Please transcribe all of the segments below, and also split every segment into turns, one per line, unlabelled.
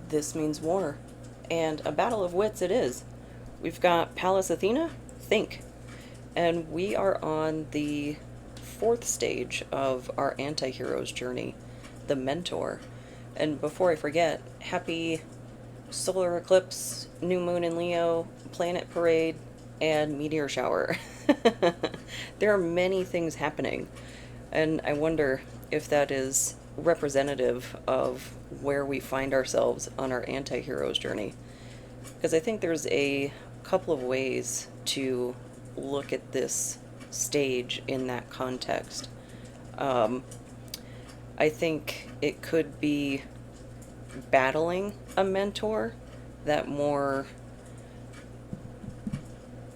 This means war. And a battle of wits it is. We've got Pallas Athena, think. And we are on the fourth stage of our anti-hero's journey, the mentor. And before I forget, happy solar eclipse, new moon in Leo, planet parade, and meteor shower. There are many things happening, and I wonder if that is representative of where we find ourselves on our anti-heroes journey. Because I think there's a couple of ways to look at this stage in that context. I think it could be battling a mentor, that more,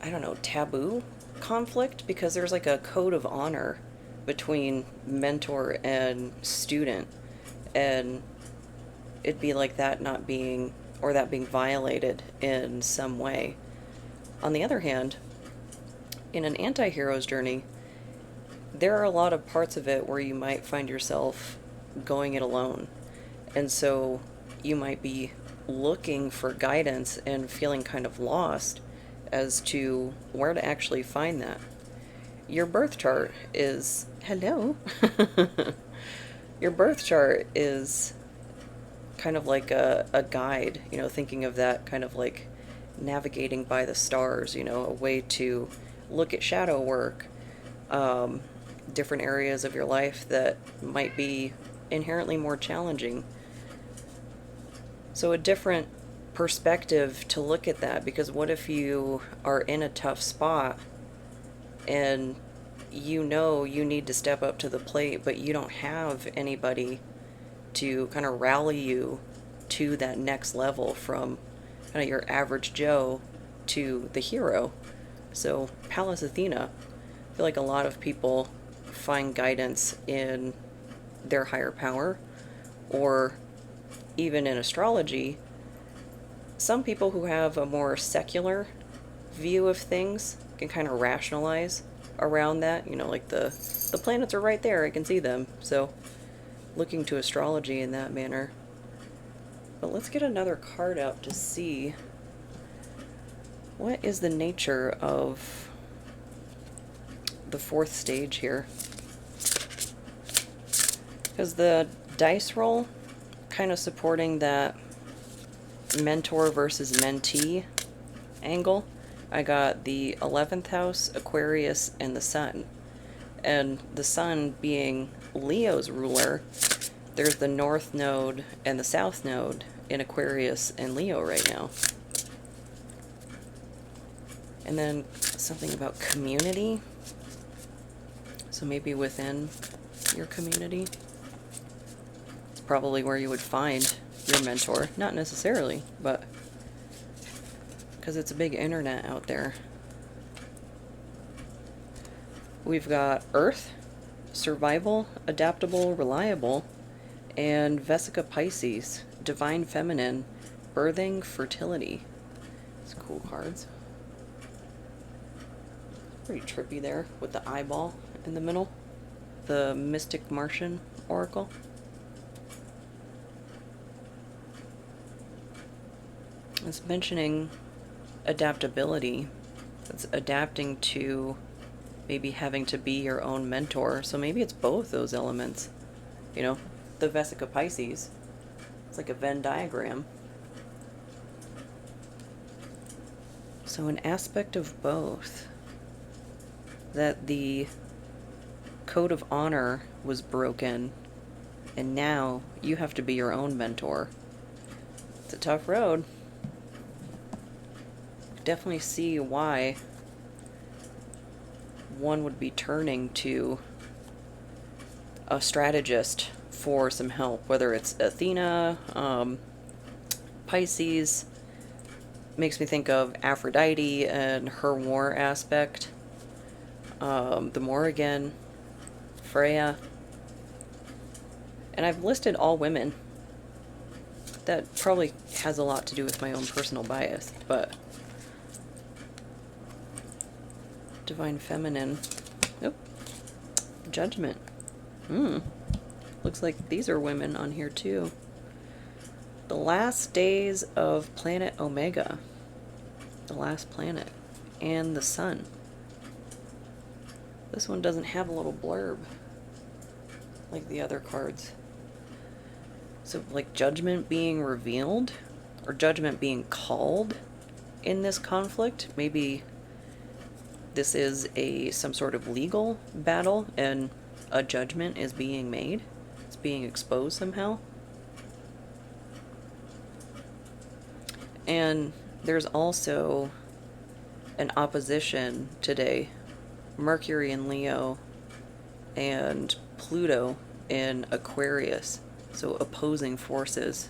I don't know, taboo conflict, because there's like a code of honor between mentor and student, and it'd be like that not being, or that being violated in some way. On the other hand, in an anti-hero's journey, there are a lot of parts of it where you might find yourself going it alone. And so you might be looking for guidance and feeling kind of lost as to where to actually find that. Your birth chart is, hello, your birth chart is kind of like a guide, thinking of that kind of like navigating by the stars, a way to look at shadow work, different areas of your life that might be inherently more challenging. So a different perspective to look at that, because what if you are in a tough spot and you need to step up to the plate, but you don't have anybody to kind of rally you to that next level from kind of your average Joe to the hero. So Pallas Athena, I feel like a lot of people find guidance in their higher power, or even in astrology. Some people who have a more secular view of things can kind of rationalize around that, like the planets are right there, I can see them, so looking to astrology in that manner. But let's get another card out to see what is the nature of the fourth stage here. Because the dice roll kind of supporting that mentor versus mentee angle. I got the 11th house, Aquarius, and the sun. And the sun being Leo's ruler, there's the north node and the south node in Aquarius and Leo right now. And then something about community. So maybe within your community, it's probably where you would find your mentor. Not necessarily, but because it's a big internet out there. We've got Earth, survival, adaptable, reliable, and Vesica Pisces, divine feminine, birthing, fertility. It's cool cards. Pretty trippy there with the eyeball in the middle. The mystic Martian oracle. It's mentioning adaptability. It's adapting to maybe having to be your own mentor. So maybe it's both those elements. The Vesica Pisces. It's like a Venn diagram. So an aspect of both. That the code of honor was broken, and now you have to be your own mentor. It's a tough road. Definitely see why one would be turning to a strategist for some help, whether it's Athena, Pisces. Makes me think of Aphrodite and her war aspect. The Morrigan, Freya. And I've listed all women. That probably has a lot to do with my own personal bias, but divine feminine. Oop. Judgment. Looks like these are women on here too. The last days of planet Omega. The last planet. And the sun. This one doesn't have a little blurb like the other cards. So, like, judgment being revealed, or judgment being called in this conflict. Maybe this is some sort of legal battle, and a judgment is being made. It's being exposed somehow. And there's also an opposition today. Mercury in Leo and Pluto in Aquarius. So opposing forces.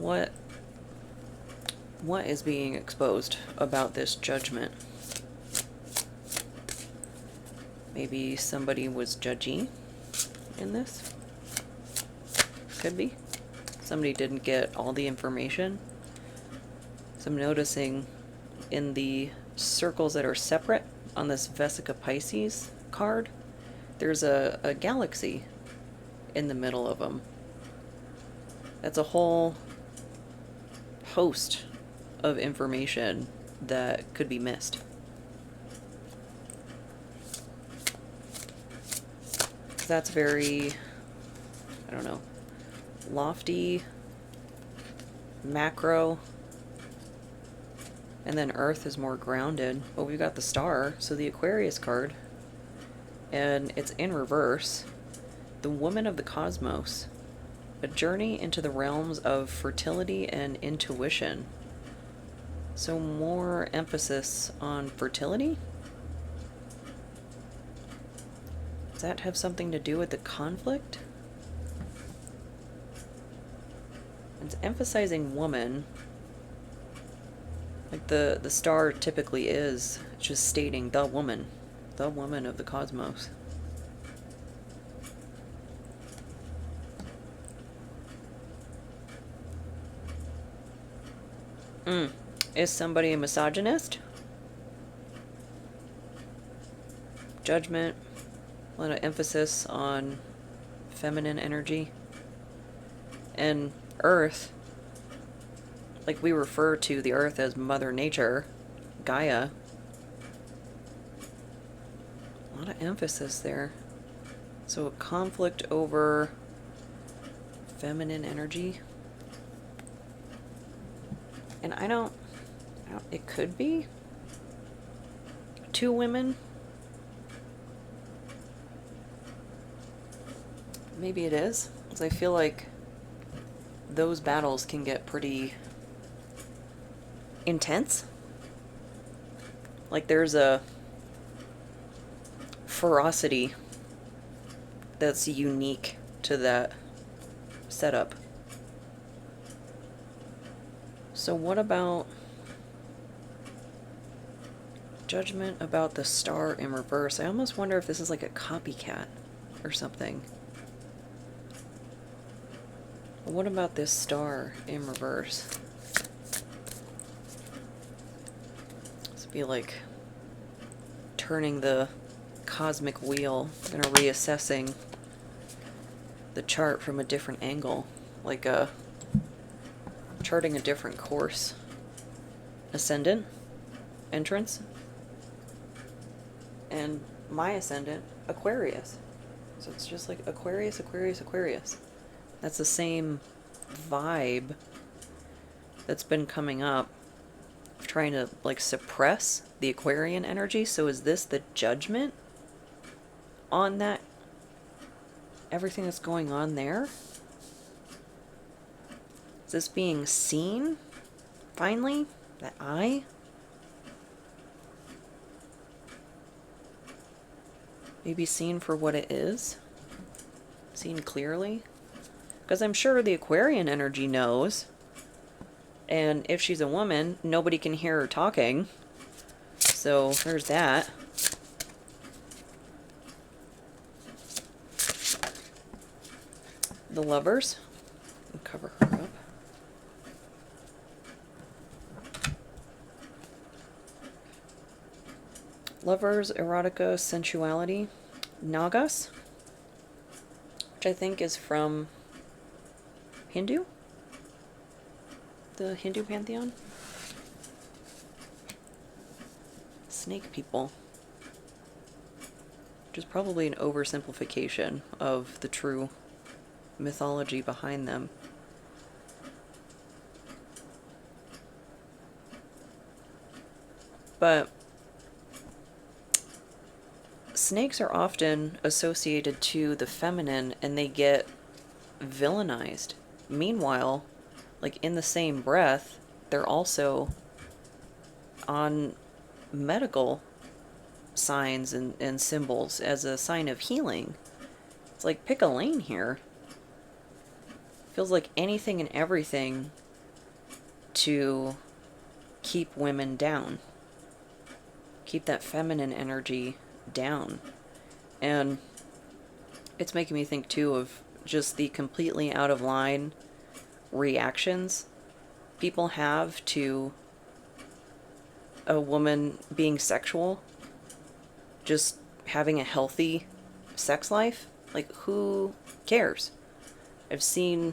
What is being exposed about this judgment? Maybe somebody was judgy in this. Could be. Somebody didn't get all the information. So I'm noticing in the circles that are separate on this Vesica Pisces card, there's a galaxy in the middle of them. That's a whole host of information that could be missed. That's very, I don't know, lofty, macro, and then Earth is more grounded. But we've got the star, so the Aquarius card, and it's in reverse. The woman of the cosmos, a journey into the realms of fertility and intuition. So more emphasis on fertility? Does that have something to do with the conflict? It's emphasizing woman. Like the star typically is just stating the woman of the cosmos. Is somebody a misogynist? Judgment. A lot of emphasis on feminine energy. And Earth, like we refer to the Earth as Mother Nature, Gaia. A lot of emphasis there. So a conflict over feminine energy. And I don't, it could be two women. Maybe it is, because I feel like those battles can get pretty intense. Like there's a ferocity that's unique to that setup. So what about judgment about the star in reverse? I almost wonder if this is like a copycat or something. What about this star in reverse? This would be like turning the cosmic wheel, kind of reassessing the chart from a different angle, like charting a different course. Ascendant, entrance, and my ascendant, Aquarius. So it's just like Aquarius, Aquarius, Aquarius. That's the same vibe that's been coming up, trying to like suppress the Aquarian energy. So is this the judgment on that, everything that's going on there? Is this being seen finally? That eye? Maybe seen for what it is? Seen clearly? Because I'm sure the Aquarian energy knows. And if she's a woman, nobody can hear her talking. So there's that. The Lovers. I'll cover her up. Lovers, erotica, sensuality. Nagas, which I think is from Hindu, the Hindu pantheon. Snake people, which is probably an oversimplification of the true mythology behind them. But snakes are often associated to the feminine, and they get villainized. Meanwhile, like in the same breath, they're also on medical signs and symbols as a sign of healing. It's like, pick a lane here. Feels like anything and everything to keep women down. Keep that feminine energy down. And it's making me think too of just the completely out of line reactions people have to a woman being sexual, just having a healthy sex life. Like, who cares? I've seen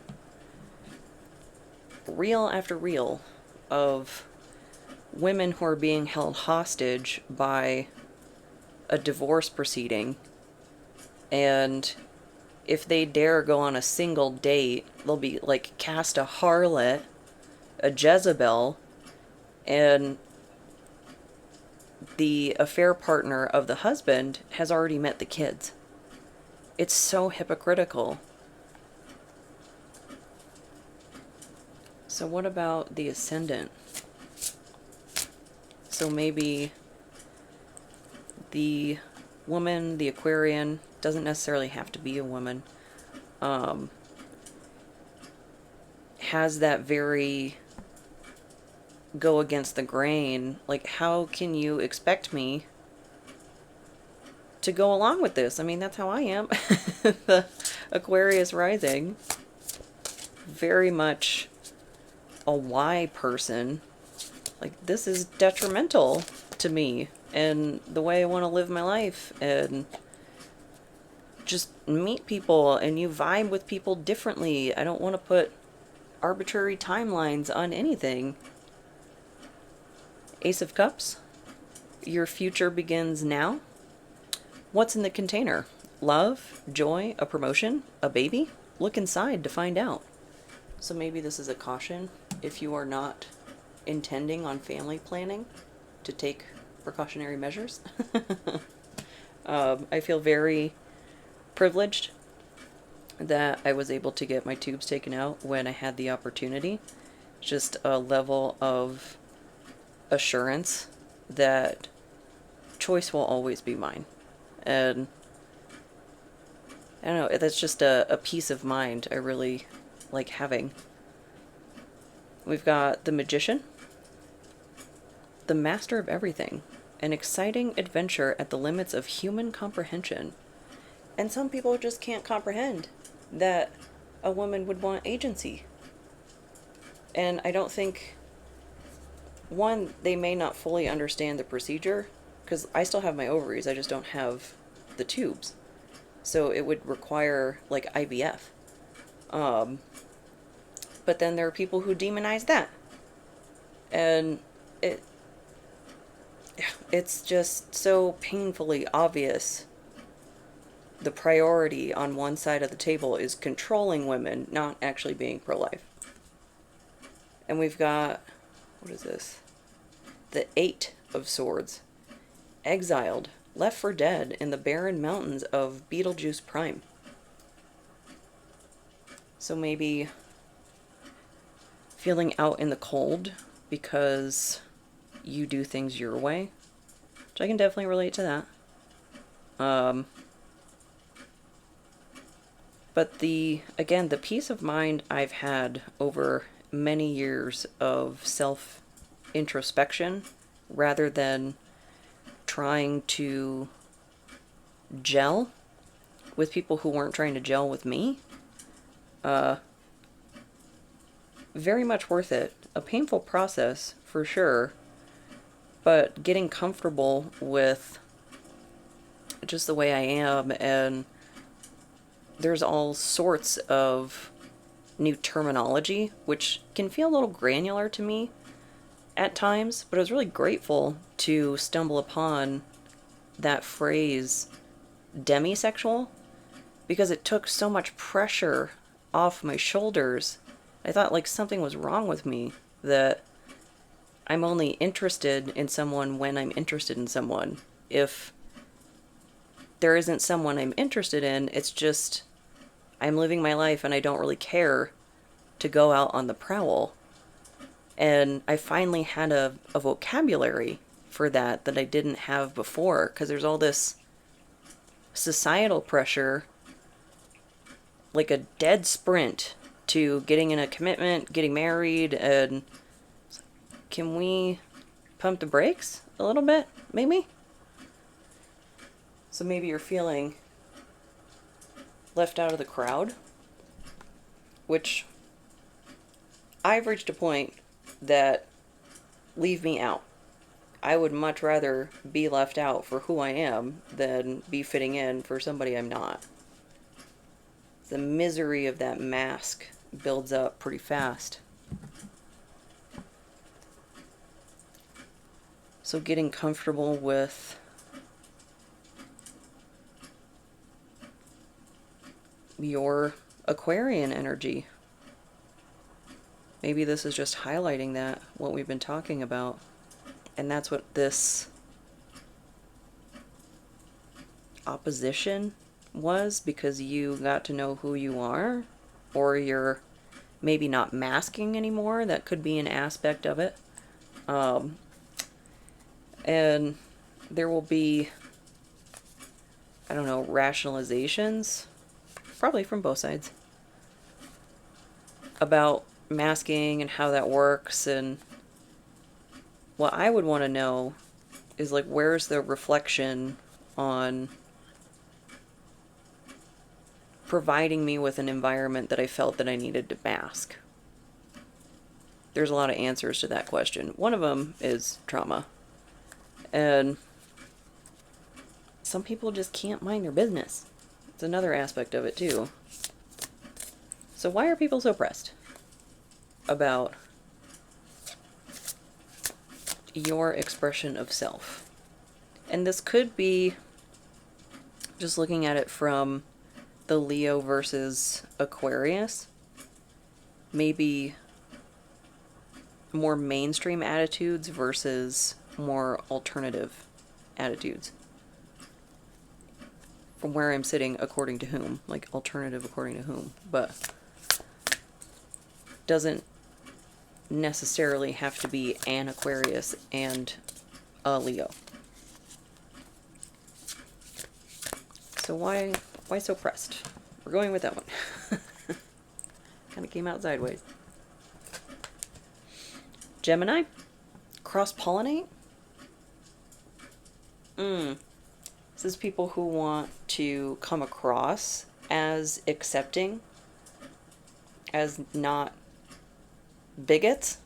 reel after reel of women who are being held hostage by a divorce proceeding, and if they dare go on a single date, they'll be like cast a harlot, a Jezebel, and the affair partner of the husband has already met the kids. It's so hypocritical. So what about the ascendant? So maybe the woman, the Aquarian, doesn't necessarily have to be a woman, has that very go against the grain. Like, how can you expect me to go along with this? I mean, that's how I am. The Aquarius rising, very much a why person. Like, this is detrimental to me and the way I want to live my life, and just meet people, and you vibe with people differently. I don't want to put arbitrary timelines on anything. Ace of Cups, your future begins now. What's in the container? Love, joy, a promotion, a baby? Look inside to find out. So maybe this is a caution if you are not intending on family planning to take precautionary measures. I feel very privileged that I was able to get my tubes taken out when I had the opportunity. Just a level of assurance that choice will always be mine. And I don't know, that's just a peace of mind I really like having. We've got the Magician, the master of everything, an exciting adventure at the limits of human comprehension. And some people just can't comprehend that a woman would want agency. And I don't think, one, they may not fully understand the procedure, because I still have my ovaries, I just don't have the tubes. So it would require, like, IVF. But then there are people who demonize that. And it's just so painfully obvious. The priority on one side of the table is controlling women, not actually being pro-life. And we've got, what is this? The Eight of Swords. Exiled, left for dead in the barren mountains of Betelgeuse Prime. So maybe feeling out in the cold because you do things your way, which I can definitely relate to that. But the peace of mind I've had over many years of self-introspection, rather than trying to gel with people who weren't trying to gel with me, very much worth it. A painful process, for sure, but getting comfortable with just the way I am, and there's all sorts of new terminology, which can feel a little granular to me at times, but I was really grateful to stumble upon that phrase, demisexual, because it took so much pressure off my shoulders. I thought like something was wrong with me, that I'm only interested in someone when I'm interested in someone. If there isn't someone I'm interested in, it's just I'm living my life and I don't really care to go out on the prowl. And I finally had a vocabulary for that I didn't have before, because there's all this societal pressure, like a dead sprint to getting in a commitment, getting married, and can we pump the brakes a little bit, maybe? So maybe you're feeling left out of the crowd, which I've reached a point that leave me out. I would much rather be left out for who I am than be fitting in for somebody I'm not. The misery of that mask builds up pretty fast. So getting comfortable with your Aquarian energy. Maybe this is just highlighting that, what we've been talking about. And that's what this opposition was, because you got to know who you are, or you're maybe not masking anymore. That could be an aspect of it. And there will be, I don't know, rationalizations, probably from both sides, about masking and how that works. And what I would want to know is, like, where's the reflection on providing me with an environment that I felt that I needed to mask? There's a lot of answers to that question. One of them is trauma. And some people just can't mind their business. It's another aspect of it too. So why are people so pressed about your expression of self? And this could be just looking at it from the Leo versus Aquarius. Maybe more mainstream attitudes versus more alternative attitudes. From where I'm sitting, according to whom? Like, alternative according to whom? But doesn't necessarily have to be an Aquarius and a Leo. So why so pressed? We're going with that one. Kind of came out sideways. Gemini? Cross-pollinate? This is people who want to come across as accepting, as not bigots,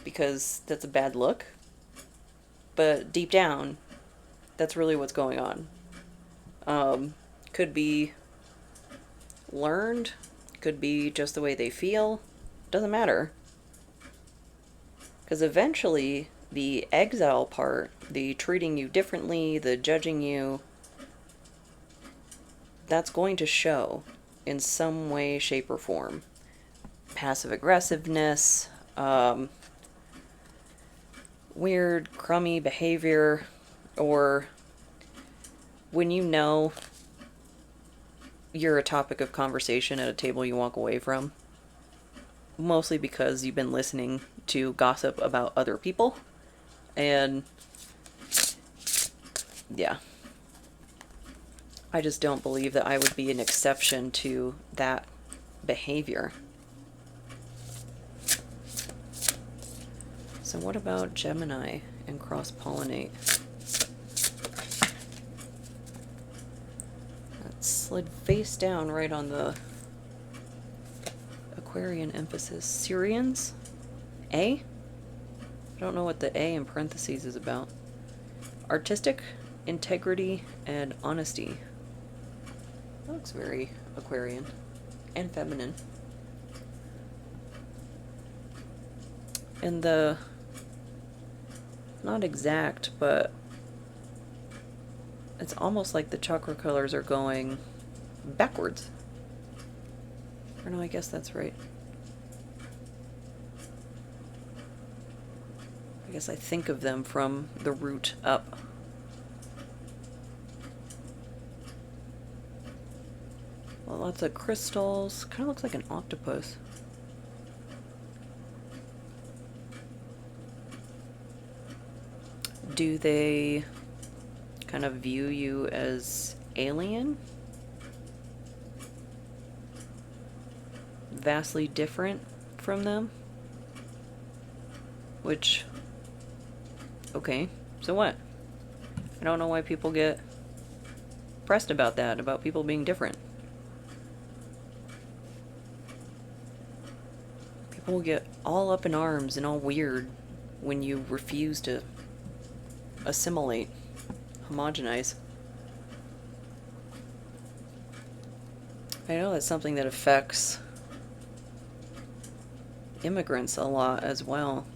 because that's a bad look. But deep down, that's really what's going on. Could be learned, could be just the way they feel, doesn't matter. Because eventually, the exile part, the treating you differently, the judging you, that's going to show in some way, shape, or form. Passive aggressiveness, weird, crummy behavior, or when you know you're a topic of conversation at a table you walk away from, mostly because you've been listening to gossip about other people. And yeah, I just don't believe that I would be an exception to that behavior. So what about Gemini and cross-pollinate? That slid face down right on the Aquarian emphasis. Syrians? A? I don't know what the A in parentheses is about. Artistic? integrity and honesty. That looks very Aquarian and feminine. And the, not exact, but it's almost like the chakra colors are going backwards. Or no, I guess that's right. I guess I think of them from the root up. Well, lots of crystals. Kind of looks like an octopus. Do they kind of view you as alien? Vastly different from them? Which, okay, so what? I don't know why people get pressed about that, about people being different. People get all up in arms and all weird when you refuse to assimilate, homogenize. I know that's something that affects immigrants a lot as well.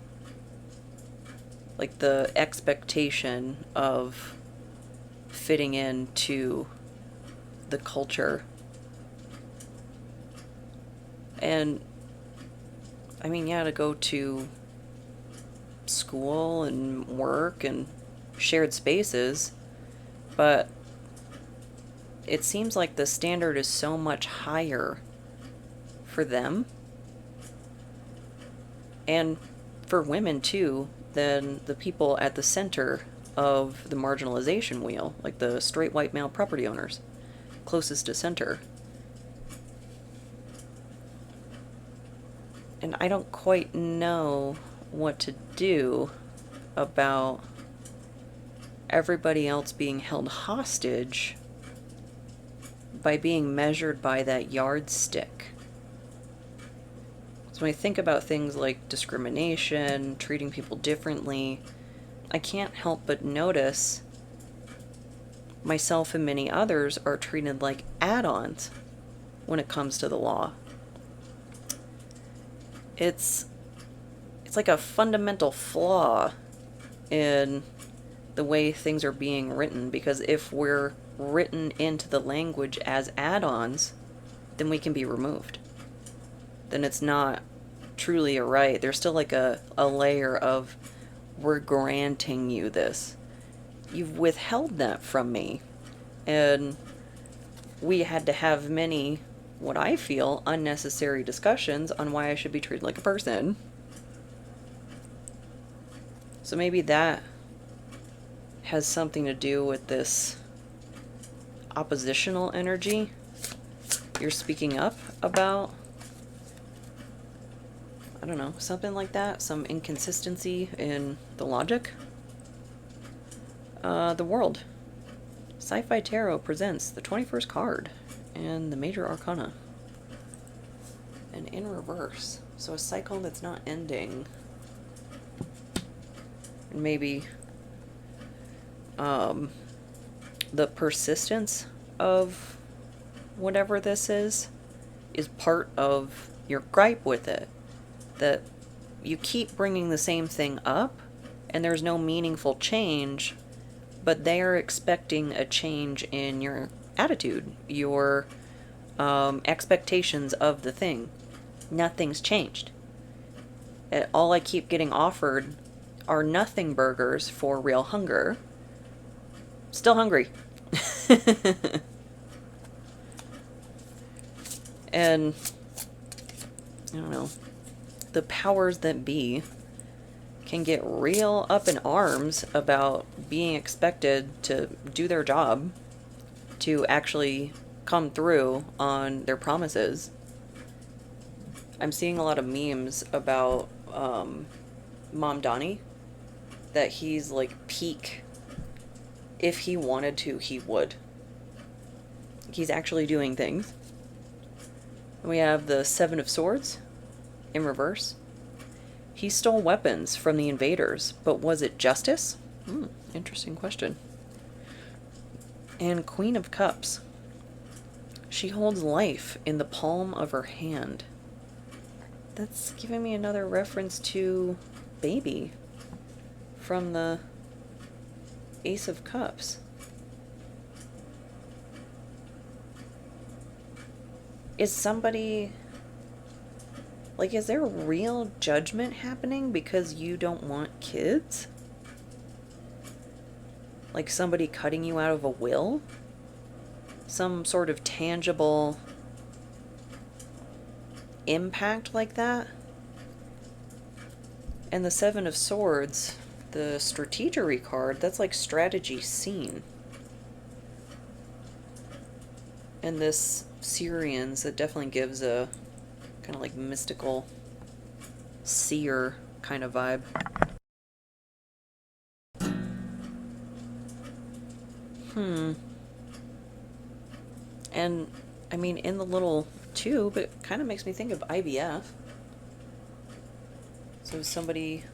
Like the expectation of fitting into the culture. And I mean, yeah, to go to school and work and shared spaces, but it seems like the standard is so much higher for them, and for women too, than the people at the center of the marginalization wheel, like the straight white male property owners closest to center. And I don't quite know what to do about everybody else being held hostage by being measured by that yardstick. So when I think about things like discrimination, treating people differently, I can't help but notice myself and many others are treated like add-ons when it comes to the law. It's like a fundamental flaw in the way things are being written, because if we're written into the language as add-ons, then we can be removed. Then it's not truly a right. There's still like a layer of, we're granting you this. You've withheld that from me. And we had to have many, what I feel, unnecessary discussions on why I should be treated like a person. So maybe that has something to do with this oppositional energy you're speaking up about. I don't know, something like that, some inconsistency in the logic. The World. Sci-Fi Tarot presents the 21st card and the Major Arcana. And in reverse. So a cycle that's not ending. And maybe the persistence of whatever this is part of your gripe with it. That you keep bringing the same thing up and there's no meaningful change, but they are expecting a change in your attitude, your expectations of the thing. Nothing's changed. All I keep getting offered are nothing burgers for real hunger. Still hungry. And I don't know, the powers that be can get real up in arms about being expected to do their job, to actually come through on their promises. I'm seeing a lot of memes about Mom Donnie, that he's like peak. If he wanted to, he would. He's actually doing things. And we have the Seven of Swords in reverse. He stole weapons from the invaders, but was it justice? Interesting question. And Queen of Cups. She holds life in the palm of her hand. That's giving me another reference to baby from the Ace of Cups. Is somebody... like, is there real judgment happening because you don't want kids? Like somebody cutting you out of a will? Some sort of tangible impact like that? And the Seven of Swords, the strategery card, that's like strategy seen. And this Syrians, that definitely gives a kind of like mystical seer kind of vibe. And, I mean, in the little tube, it kind of makes me think of IVF. So somebody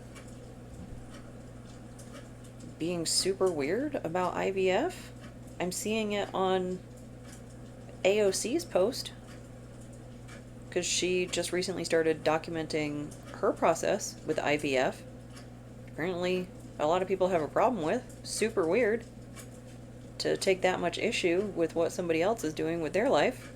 being super weird about IVF? I'm seeing it on AOC's post, because she just recently started documenting her process with IVF. Apparently, a lot of people have a problem with. Super weird to take that much issue with what somebody else is doing with their life.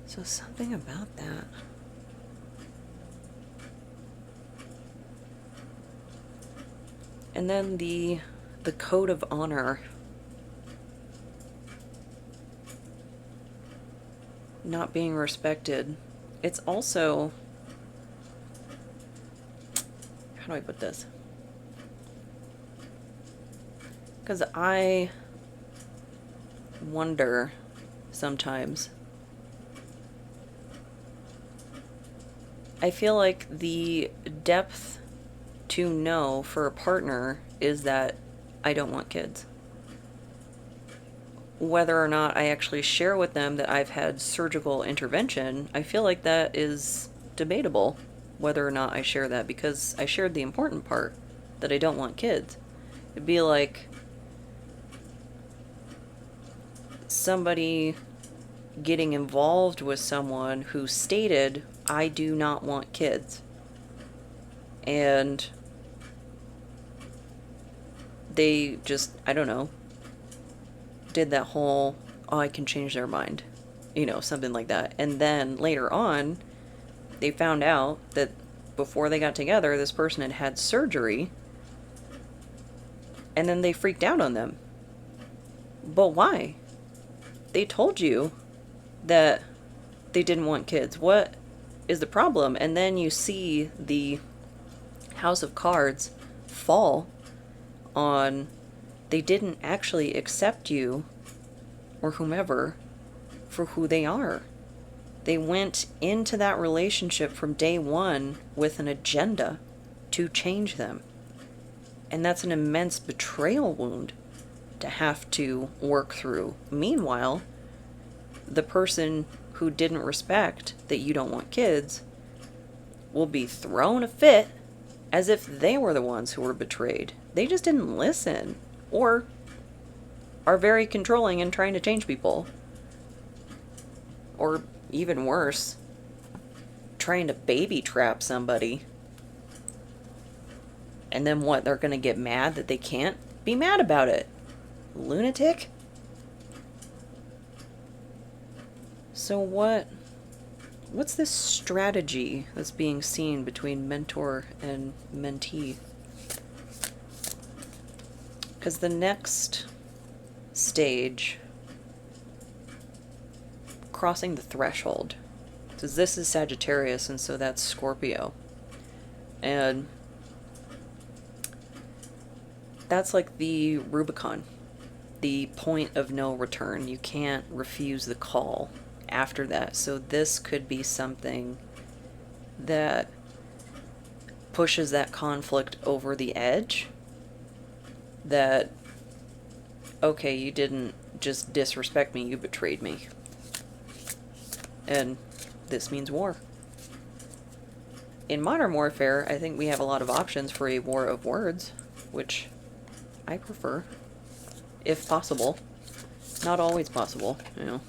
So something about that. And then the code of honor. Not being respected. It's also, how do I put this? Because I wonder sometimes. I feel like the depth to know for a partner is that I don't want kids. Whether or not I actually share with them that I've had surgical intervention, I feel like that is debatable, whether or not I share that, because I shared the important part, that I don't want kids. It'd be like somebody getting involved with someone who stated, I do not want kids. And they just, I don't know, did that whole, oh, I can change their mind, you know, something like that. And then later on, they found out that before they got together, this person had had surgery, and then they freaked out on them. But why? They told you that they didn't want kids. What is the problem? And then you see the House of Cards fall on, they didn't actually accept you or whomever for who they are. They went into that relationship from day one with an agenda to change them. And that's an immense betrayal wound to have to work through. Meanwhile, the person who didn't respect that you don't want kids will be thrown a fit as if they were the ones who were betrayed. They just didn't listen, or are very controlling and trying to change people. Or even worse, trying to baby trap somebody. And then what, they're gonna get mad that they can't be mad about it? Lunatic? So what's this strategy that's being seen between mentor and mentee? Because the next stage, crossing the threshold, because this is Sagittarius, and so that's Scorpio. And that's like the Rubicon, the point of no return. You can't refuse the call after that. So this could be something that pushes that conflict over the edge. That, okay, you didn't just disrespect me, you betrayed me. And this means war. in Modern Warfare, I think we have a lot of options for a war of words, which I prefer, if possible. Not always possible, you know.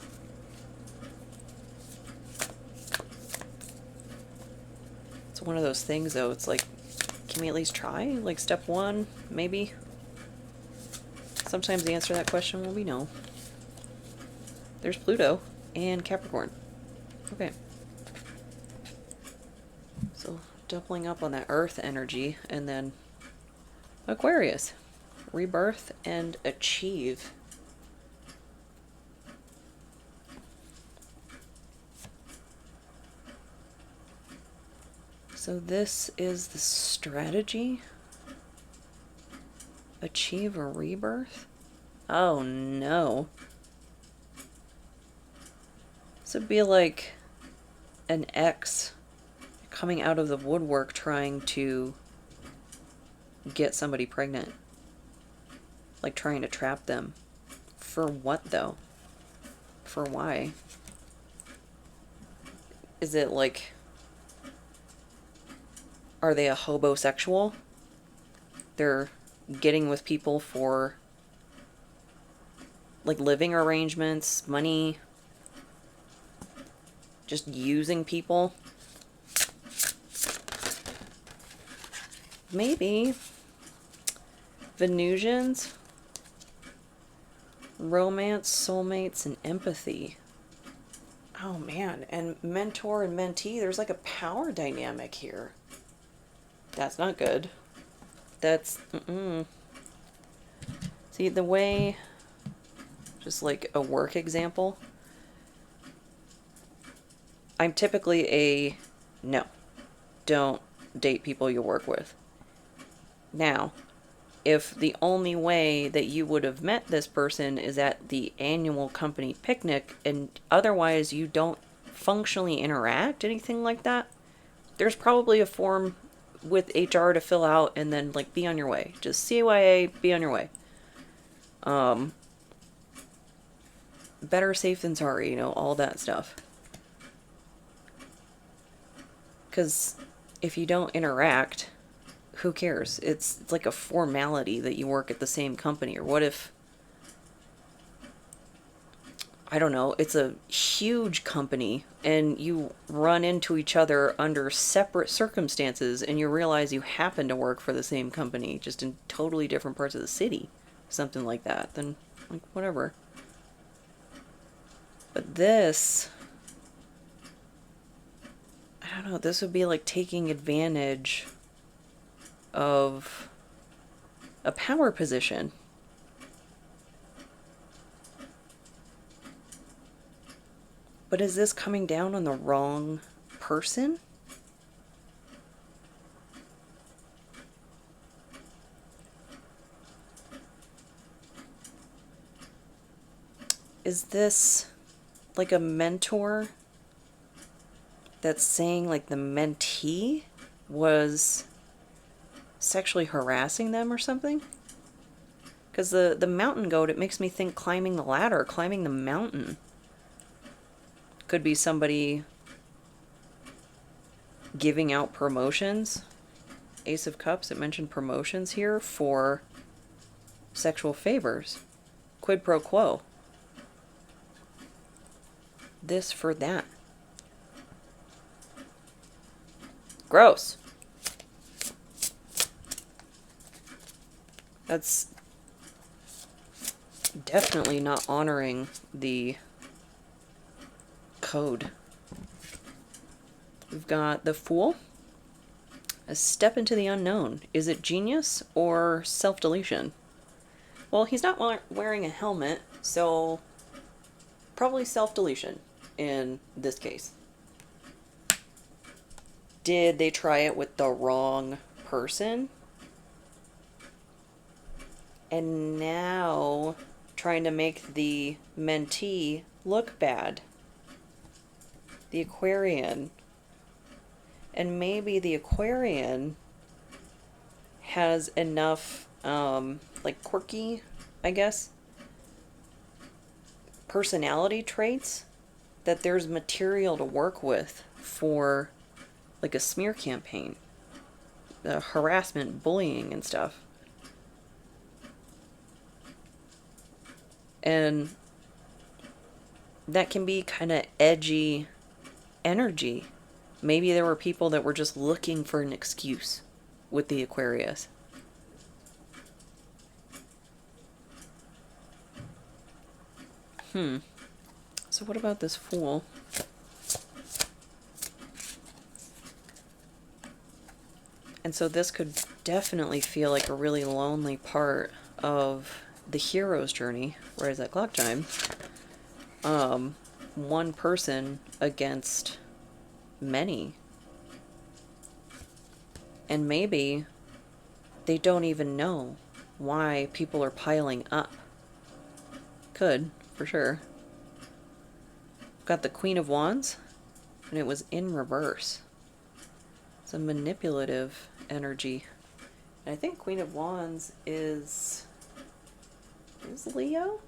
It's one of those things, though. It's like, can we at least try? Like, step one, maybe? Sometimes the answer to that question will be no. There's Pluto and Capricorn. Okay. So, doubling up on that Earth energy, and then Aquarius. Rebirth and achieve. So this is the strategy? Achieve a rebirth? Oh no. This would be like an ex coming out of the woodwork trying to get somebody pregnant. Like trying to trap them. For what though? For why? Is it like... Are they a hobosexual? They're getting with people for like living arrangements, money, just using people. Maybe. Venusians, romance, soulmates, and empathy. Oh man, and mentor and mentee, there's like a power dynamic here. That's not good. That's, See, the way, just like a work example, I'm typically a no, don't date people you work with. Now, if the only way that you would have met this person is at the annual company picnic and otherwise you don't functionally interact, anything like that, there's probably a form with HR to fill out and then like be on your way. Just CYA, be on your way. Better safe than sorry, you know, all that stuff. Because if you don't interact, who cares? It's like a formality that you work at the same company. Or what if, I don't know, it's a huge company and you run into each other under separate circumstances and you realize you happen to work for the same company, just in totally different parts of the city. Something like that. Then, like, whatever. But this, I don't know, this would be like taking advantage of a power position. But is this coming down on the wrong person? Is this like a mentor that's saying like the mentee was sexually harassing them or something? Because the mountain goat, it makes me think climbing the ladder, climbing the mountain. Could be somebody giving out promotions. Ace of Cups, it mentioned promotions here for sexual favors. Quid pro quo. This for that. Gross. That's definitely not honoring the code. We've got the Fool. A step into the unknown. Is it genius or self-deletion? Well, he's not wearing a helmet, so probably self-deletion in this case. Did they try it with the wrong person? And now trying to make the mentee look bad. The Aquarian. And maybe the Aquarian has enough, like quirky, I guess, personality traits that there's material to work with for like a smear campaign, harassment, bullying, and stuff. And that can be kind of edgy energy. Maybe there were people that were just looking for an excuse with the Aquarius. So what about this Fool? And so this could definitely feel like a really lonely part of the hero's journey. Right as that clock chime. One person against many. And maybe they don't even know why people are piling up. Could, for sure. Got the Queen of Wands, and it was in reverse. It's a manipulative energy. And I think Queen of Wands is Leo?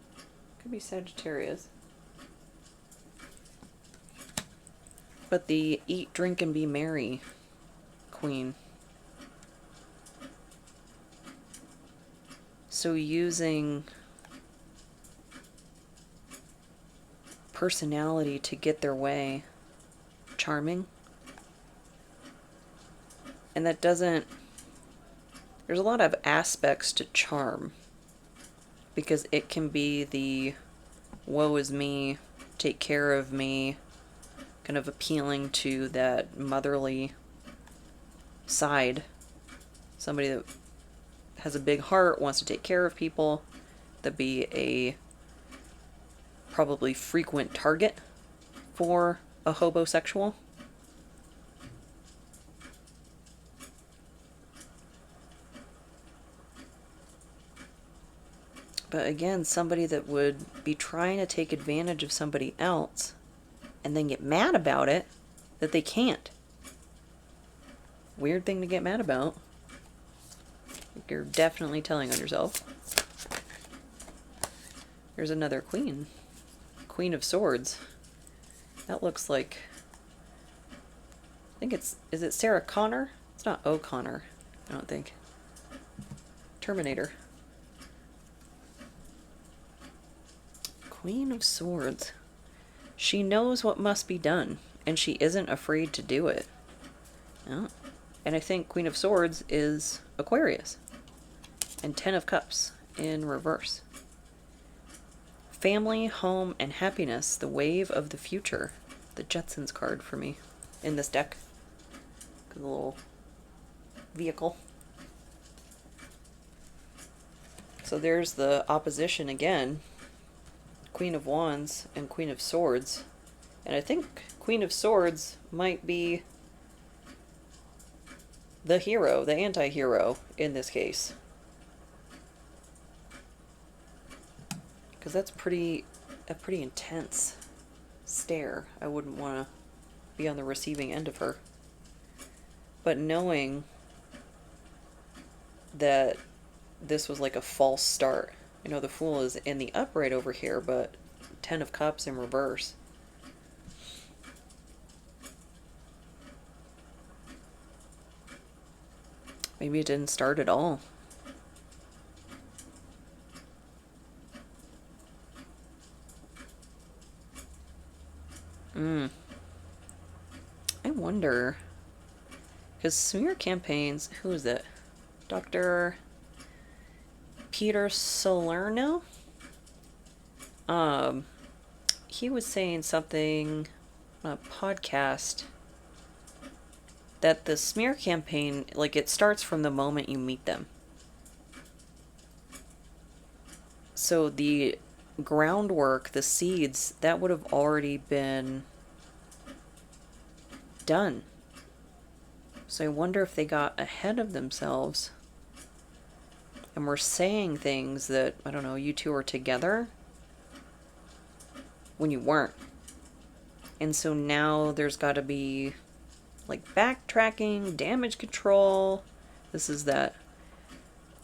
Could be Sagittarius. But the eat, drink, and be merry Queen. So using personality to get their way. Charming. And that doesn't... There's a lot of aspects to charm. Because it can be the woe is me, take care of me, kind of appealing to that motherly side. Somebody that has a big heart, wants to take care of people. That'd be a probably frequent target for a hobosexual. But again, somebody that would be trying to take advantage of somebody else and then get mad about it that they can't. Weird thing to get mad about. You're definitely telling on yourself. There's another queen. Queen of Swords. That looks like... I think it's... Is it Sarah Connor? It's not O'Connor, I don't think. Terminator. Queen of Swords. She knows what must be done, and she isn't afraid to do it. Yeah. And I think Queen of Swords is Aquarius. And Ten of Cups in reverse. Family, home, and happiness. The wave of the future. The Jetsons card for me in this deck. The little vehicle. So there's the opposition again. Queen of Wands and Queen of Swords. And I think Queen of Swords might be the hero, the anti-hero in this case. Because that's a pretty intense stare. I wouldn't want to be on the receiving end of her. But knowing that this was like a false start. You know, the Fool is in the upright over here, but Ten of Cups in reverse. Maybe it didn't start at all. I wonder, because smear campaigns, who is it? Dr. Peter Salerno? He was saying something on a podcast that the smear campaign, like, it starts from the moment you meet them. So the groundwork, the seeds, that would have already been done. So I wonder if they got ahead of themselves and were saying things that, I don't know, you two are together when you weren't. And so now there's got to be like backtracking, damage control. This is that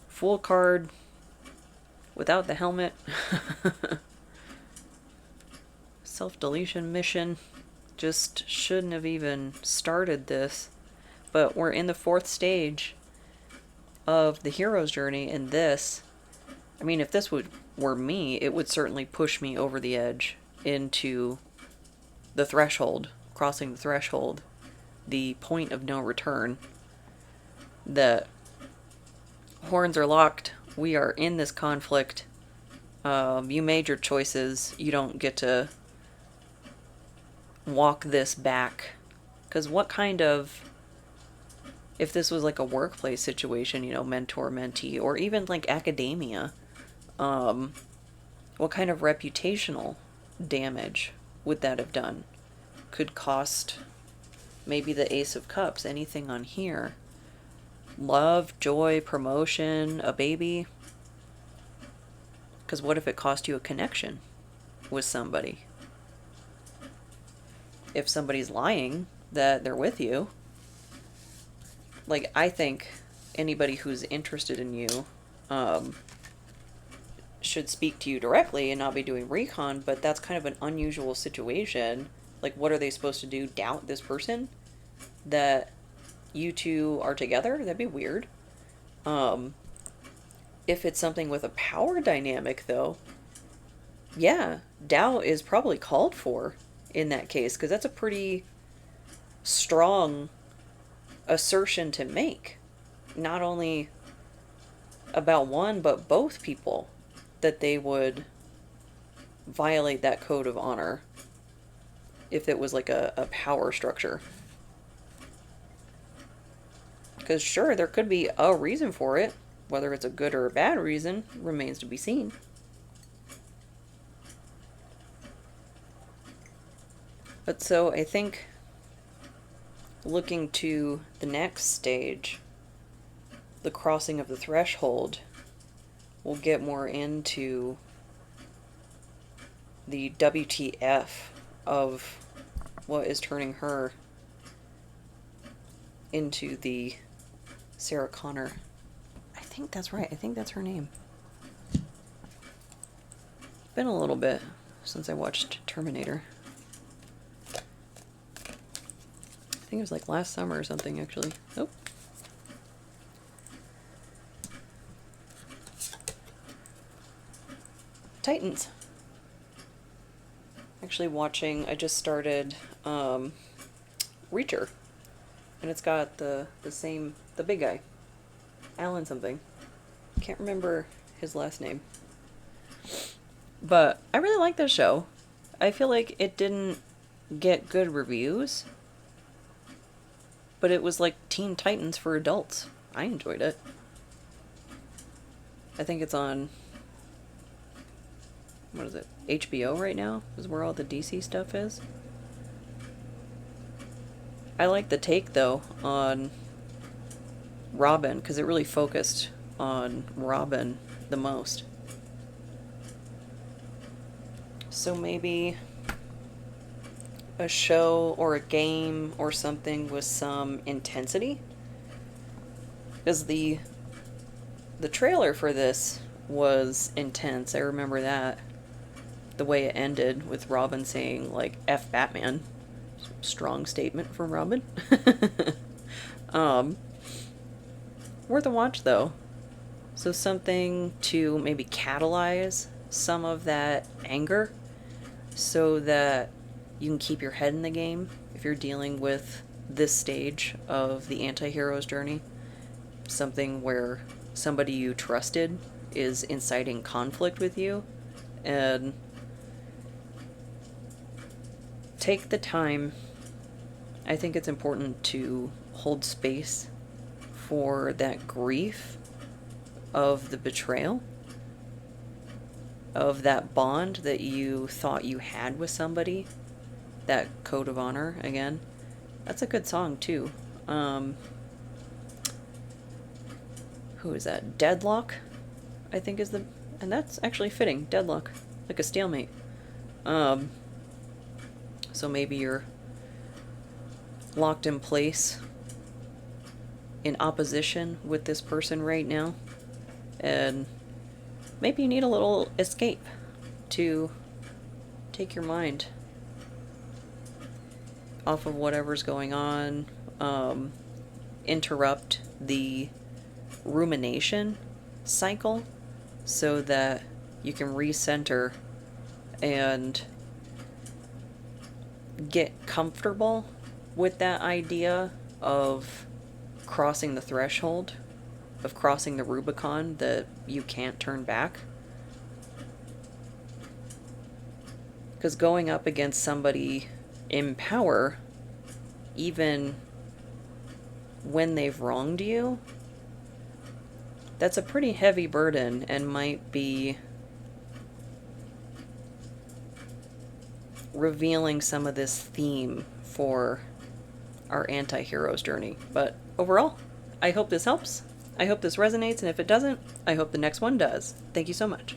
Fool card without the helmet. Self-deletion mission. Just shouldn't have even started this. but we're in the 4th stage of the hero's journey, and this, I mean, if this were me, it would certainly push me over the edge into the threshold, crossing the threshold, the point of no return. The horns are locked. We are in this conflict. You made your choices. You don't get to walk this back. Because what kind of, if this was like a workplace situation, you know, mentor, mentee, or even like academia, what kind of reputational damage would that have done? Could cost maybe the Ace of Cups, anything on here. Love, joy, promotion, a baby. Because what if it cost you a connection with somebody? If somebody's lying that they're with you, like, I think anybody who's interested in you should speak to you directly and not be doing recon, but that's kind of an unusual situation. Like, what are they supposed to do? Doubt this person? That you two are together? That'd be weird. If it's something with a power dynamic, though, yeah, doubt is probably called for in that case, because that's a pretty strong assertion to make. Not only about one, but both people, that they would violate that code of honor if it was like a power structure. Because sure, there could be a reason for it. Whether it's a good or a bad reason remains to be seen. But so I think looking to the next stage, the crossing of the threshold, we'll get more into the WTF of what is turning her into the Sarah Connor. I think that's right. I think that's her name. Been a little bit since I watched Terminator. I think it was like last summer or something, actually. Oh. Titans. Actually watching, I just started Reacher. And it's got the big guy. Alan something. Can't remember his last name. But I really like this show. I feel like it didn't get good reviews, but it was like Teen Titans for adults. I enjoyed it. I think it's on, what is it, HBO right now? Is where all the DC stuff is. I like the take, though, on Robin, because it really focused on Robin the most. So maybe a show or a game or something with some intensity. Because the trailer for this was intense. I remember that. The way it ended with Robin saying, like, F Batman. Strong statement from Robin. Worth a watch, though. So something to maybe catalyze some of that anger so that you can keep your head in the game if you're dealing with this stage of the anti-hero's journey. Something where somebody you trusted is inciting conflict with you, and take the time. I think it's important to hold space for that grief of the betrayal, of that bond that you thought you had with somebody, that code of honor again. That's a good song too. Who is that? Deadlock, I think is the, and that's actually fitting. Deadlock, like a stalemate. So maybe you're locked in place in opposition with this person right now, and maybe you need a little escape to take your mind off of whatever's going on. interrupt the rumination cycle so that you can recenter and get comfortable with that idea of crossing the threshold, of crossing the Rubicon that you can't turn back. Because going up against somebody in power, even when they've wronged you, that's a pretty heavy burden and might be revealing some of this theme for our anti-hero's journey. But overall, I hope this helps. I hope this resonates, and if it doesn't, I hope the next one does. Thank you so much.